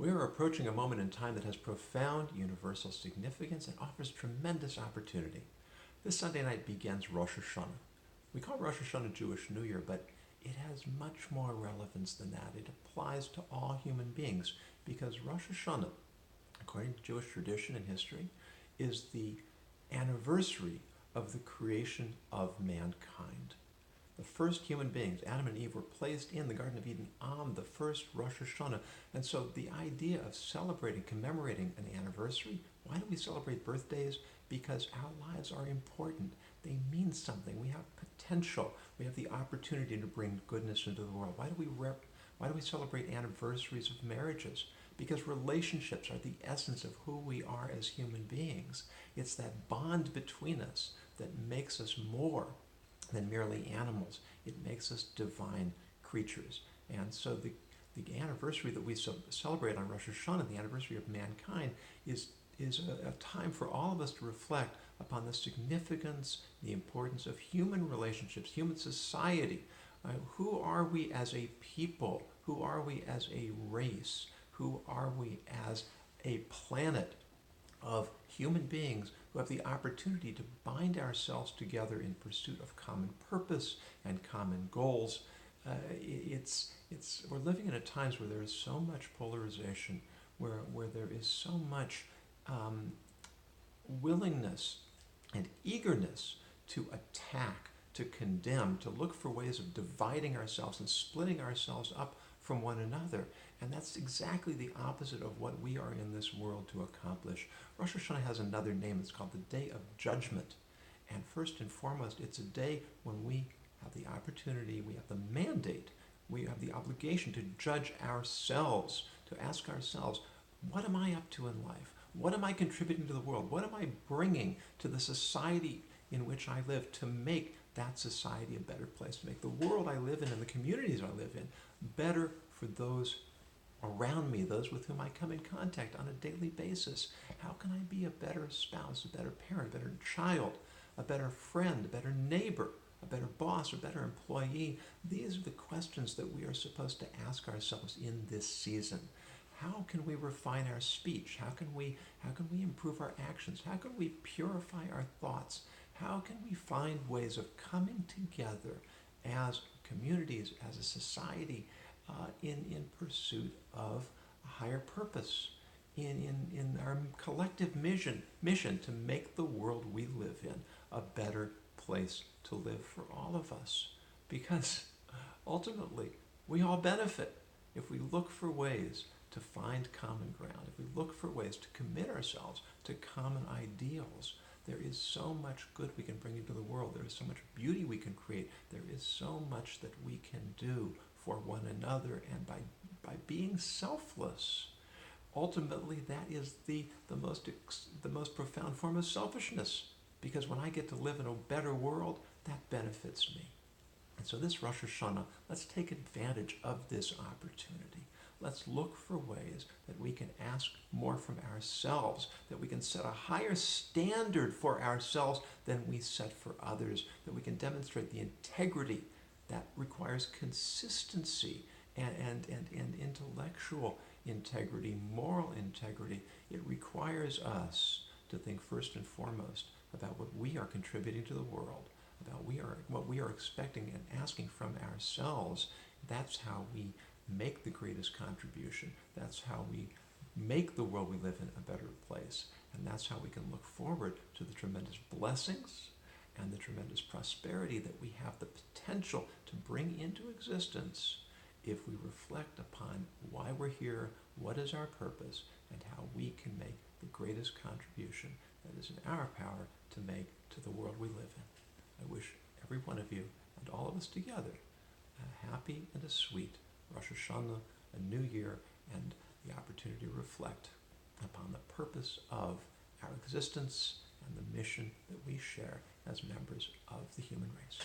We are approaching a moment in time that has profound universal significance and offers tremendous opportunity. This Sunday night begins Rosh Hashanah. We call Rosh Hashanah Jewish New Year, but it has much more relevance than that. It applies to all human beings because Rosh Hashanah, according to Jewish tradition and history, is the anniversary of the creation of mankind. The first human beings, Adam and Eve, were placed in the Garden of Eden on the first Rosh Hashanah. And so the idea of celebrating, commemorating an anniversary, why do we celebrate birthdays? Because our lives are important. They mean something. We have potential. We have the opportunity to bring goodness into the world. Why do we celebrate anniversaries of marriages? Because relationships are the essence of who we are as human beings. It's that bond between us that makes us more than merely animals. It makes us divine creatures. And so the anniversary that we celebrate on Rosh Hashanah, the anniversary of mankind, is a time for all of us to reflect upon the significance, the importance of human relationships, human society. Who are we as a people? Who are we as a race? Who are we as a planet of human beings who have the opportunity to bind ourselves together in pursuit of common purpose and common goals? We're living in a times where there is so much polarization, where there is so much willingness and eagerness to attack, to condemn, to look for ways of dividing ourselves and splitting ourselves up from one another. And that's exactly the opposite of what we are in this world to accomplish. Rosh Hashanah has another name. It's called the Day of Judgment. And first and foremost, it's a day when we have the opportunity, we have the mandate, we have the obligation to judge ourselves, to ask ourselves, what am I up to in life? What am I contributing to the world? What am I bringing to the society in which I live to make that society a better place, to make the world I live in and the communities I live in better for those around me, those with whom I come in contact on a daily basis? How can I be a better spouse, a better parent, a better child, a better friend, a better neighbor, a better boss, a better employee? These are the questions that we are supposed to ask ourselves in this season. How can we refine our speech? How can we improve our actions? How can we purify our thoughts? How can we find ways of coming together as communities, as a society, in pursuit of a higher purpose, in our collective mission to make the world we live in a better place to live for all of us? Because ultimately, we all benefit if we look for ways to find common ground, if we look for ways to commit ourselves to common ideals. There is so much good we can bring into the world. There is so much beauty we can create. There is so much that we can do for one another, and by being selfless. Ultimately, that is the most profound form of selfishness, because when I get to live in a better world, that benefits me. And so this Rosh Hashanah, let's take advantage of this opportunity. Let's look for ways that we can ask more from ourselves, that we can set a higher standard for ourselves than we set for others, that we can demonstrate the integrity that requires consistency and intellectual integrity, moral integrity. It requires us to think first and foremost about what we are contributing to the world, about what we are expecting and asking from ourselves. That's how we make the greatest contribution. That's how we make the world we live in a better place. And that's how we can look forward to the tremendous blessings and the tremendous prosperity that we have the potential to bring into existence if we reflect upon why we're here, what is our purpose, and how we can make the greatest contribution that is in our power to make to the world we live in. I wish every one of you and all of us together a happy and a sweet Rosh Hashanah, a new year, and the opportunity to reflect upon the purpose of our existence and the mission that we share as members of the human race.